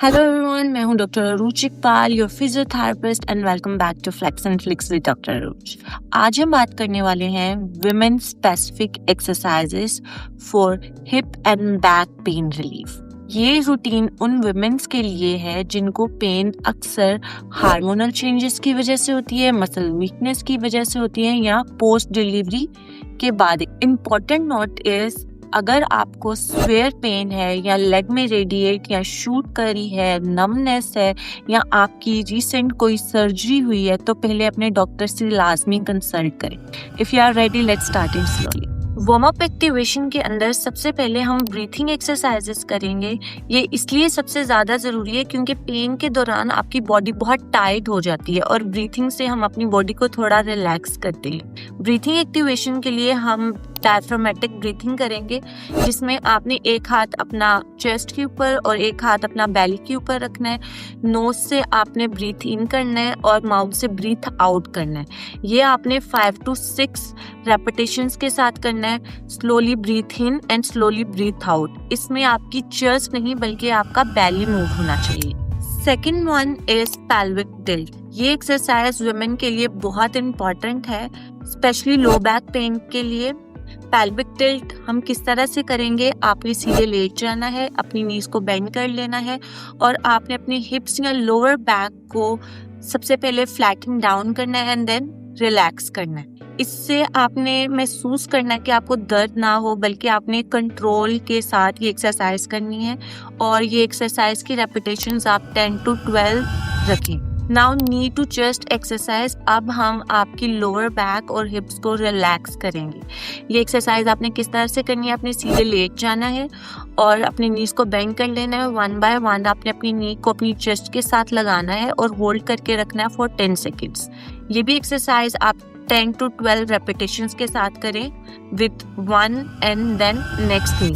Hello everyone, मैं हूं doctor Arooj Iqbal, your physiotherapist and welcome back to Flex and Flix with doctor Arooj. आज हम बात करने वाले हैं women specific exercises for hip and back pain relief. ये रूटीन उन वुमेन्स के लिए है जिनको पेन अक्सर हार्मोनल चेंजेस की वजह से होती है, मसल वीकनेस की वजह से होती है या पोस्ट डिलीवरी के बाद। इम्पॉर्टेंट नोट इज, अगर आपको स्वेयर पेन है या लेग में रेडिएट या शूट करी है, नमनेस है या आपकी रिसेंट कोई सर्जरी हुई है तो पहले अपने डॉक्टर से लाजमी कंसल्ट करें। If you are ready, let's start it slowly. Warm up activation के अंदर सबसे पहले हम ब्रीथिंग एक्सरसाइजेस करेंगे। ये इसलिए सबसे ज़्यादा ज़रूरी है क्योंकि पेन के दौरान आपकी बॉडी बहुत टाइट हो जाती है और ब्रीथिंग से हम अपनी बॉडी को थोड़ा रिलैक्स करते हैं। ब्रीथिंग एक्टिवेशन के लिए हम डायफ्रामेटिक ब्रीथिंग करेंगे, जिसमें आपने एक हाथ अपना चेस्ट के ऊपर और एक हाथ अपना बेली के ऊपर रखना है। नोज से आपने ब्रीथ इन करना है और माउथ से ब्रीथ आउट करना है। ये आपने 5 to 6 रेपिटेशंस के साथ करना है। Slowly breathe in and slowly breathe out. इसमें आपकी चेस्ट नहीं बल्कि आपका बेली मूव होना चाहिए। Second one is pelvic tilt. ये एक्सरसाइज वुमेन के लिए बहुत इंपॉर्टेंट है, स्पेशली लो बैक पेन के लिए। पेल्विक टिल्ट हम किस तरह से करेंगे? आपने सीधे लेट जाना है, अपनी नीज को बेंड कर लेना है और आपने अपने हिप्स या लोअर बैक को सबसे पहले फ्लैटन डाउन करना है एंड देन रिलैक्स करना है। इससे आपने महसूस करना है कि आपको दर्द ना हो, बल्कि आपने कंट्रोल के साथ ये एक्सरसाइज करनी है और ये एक्सरसाइज की रेपिटेशंस आप 10 to 12 रखें। Now knee to chest exercise. अब हम आपकी लोअर बैक और हिप्स को रिलैक्स करेंगे। ये एक्सरसाइज आपने किस तरह से करनी है? आपने सीधे लेट जाना है और अपनी नीज को बेंड कर लेना है। 1 by 1 आपने अपनी नी को अपनी चेस्ट के साथ लगाना है और होल्ड करके रखना है फॉर 10 seconds। ये भी एक्सरसाइज आप 10 to 12 रेपिटेशंस के साथ करें with 1 and then next knee.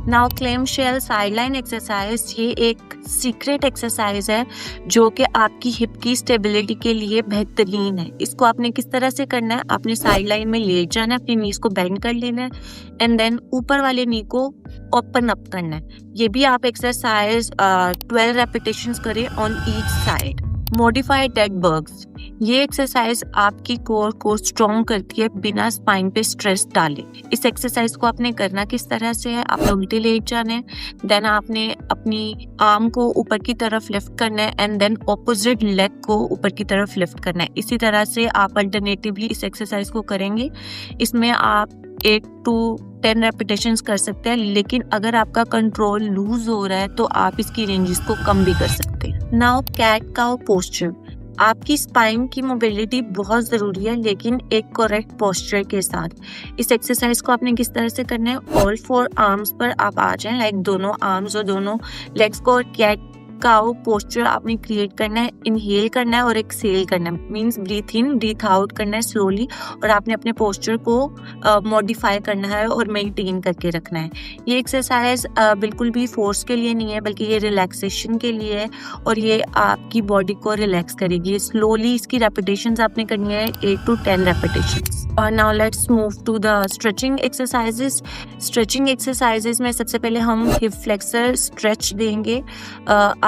Now clamshell sideline exercise. ये एक सीक्रेट एक्सरसाइज है जो कि आपकी हिप की स्टेबिलिटी के लिए बेहतरीन है। इसको आपने किस तरह से करना है? आपने साइड लाइन में लेट जाना है, अपनी नीज को बेंड कर लेना है एंड देन ऊपर वाले नी को ओपन अप करना है। ये भी आप एक्सरसाइज 12 रेपिटेशंस करें on each side. Modified dead bugs. ये एक्सरसाइज आपकी कोर को स्ट्रॉन्ग करती है बिना स्पाइन पे स्ट्रेस डाले। इस एक्सरसाइज को आपने करना किस तरह से है? आपने उल्टे लेट जाना है, देन आपने अपनी आर्म को ऊपर की तरफ लिफ्ट करना है एंड देन ऑपोजिट लेग को ऊपर की तरफ लिफ्ट करना है। इसी तरह से आप अल्टरनेटिवली इस एक्सरसाइज को करेंगे। इसमें आप 8 to 10 रेपिटेशंस कर सकते हैं, लेकिन अगर आपका कंट्रोल लूज हो रहा है तो आप इसकी रेंजेस को कम भी कर सकते हैं। Now cat cow posture. आपकी स्पाइन की मोबिलिटी बहुत ज़रूरी है, लेकिन एक करेक्ट पोस्चर के साथ। इस एक्सरसाइज को आपने किस तरह से करना है? ऑल 4 आर्म्स पर आप आ जाएं, लाइक दोनों आर्म्स और दोनों लेग्स को कैट काउ पोस्चर आपने क्रिएट करना है। इनहेल करना है और एक्सहेल करना है, मींस ब्रीथ इन ब्रीथ आउट करना है स्लोली, और आपने अपने पोस्चर को मॉडिफाई करना है और मेंटेन करके रखना है। ये एक्सरसाइज बिल्कुल भी फोर्स के लिए नहीं है, बल्कि ये रिलैक्सेशन के लिए है और ये आपकी बॉडी को रिलैक्स करेगी। स्लोली इसकी रेपिटेशंस आपने करनी है 8 to 10 repetitions. Now let's move to the stretching exercises. Stretching exercises में सबसे पहले हम हिप फ्लेक्सर स्ट्रेच देंगे।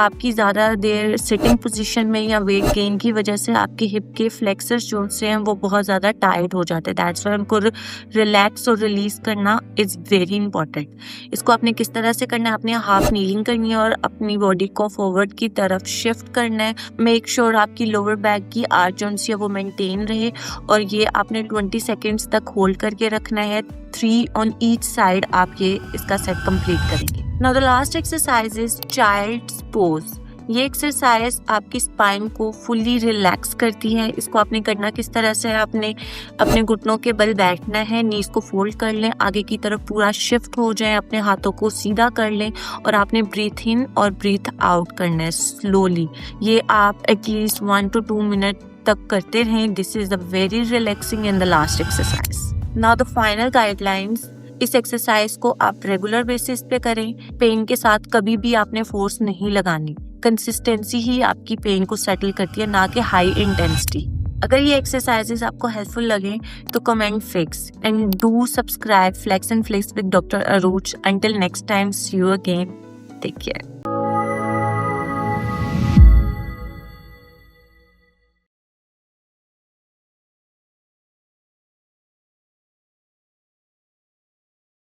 आपकी ज़्यादा देर सिटिंग पोजीशन में या वेट गेन की वजह से आपके हिप के फ्लेक्सर्स जो से हैं वो बहुत ज़्यादा टाइट हो जाते हैं। दैट्स व्हाई उनको रिलैक्स और रिलीज करना इज़ वेरी इंपॉर्टेंट। इसको आपने किस तरह से करना है? आपने हाफ नीलिंग करनी है और अपनी बॉडी को फॉरवर्ड की तरफ शिफ्ट करना है। मेक श्योर आपकी लोअर बैक की आर्च जो है वो मेंटेन रहे और ये आपने 20 सेकेंड्स तक होल्ड करके रखना है। 3 on each साइड आप ये इसका सेट कंप्लीट करेंगे। Now the last exercise is child's pose. ये एक्सरसाइज आपकी स्पाइन को फुल्ली रिलैक्स करती है। इसको आपने करना किस तरह से? आपने अपने घुटनों के बल बैठना है, नीज को फोल्ड कर लें, आगे की तरफ पूरा शिफ्ट हो जाए, अपने हाथों को सीधा कर लें और आपने ब्रीथ इन और ब्रीथ आउट करना है स्लोली। ये आप एटलीस्ट 1 to 2 मिनट तक करते रहें। This is the very relaxing in the last exercise. Now the final guidelines. इस एक्सरसाइज को आप रेगुलर बेसिस पे करें। पेन के साथ कभी भी आपने फोर्स नहीं लगानी। कंसिस्टेंसी ही आपकी पेन को सेटल करती है, ना कि हाई इंटेंसिटी। अगर ये एक्सरसाइजेस आपको हेल्पफुल लगे तो comment fix and do subscribe Flex and Flix with doctor Arooj. Until next time, see you again, take care.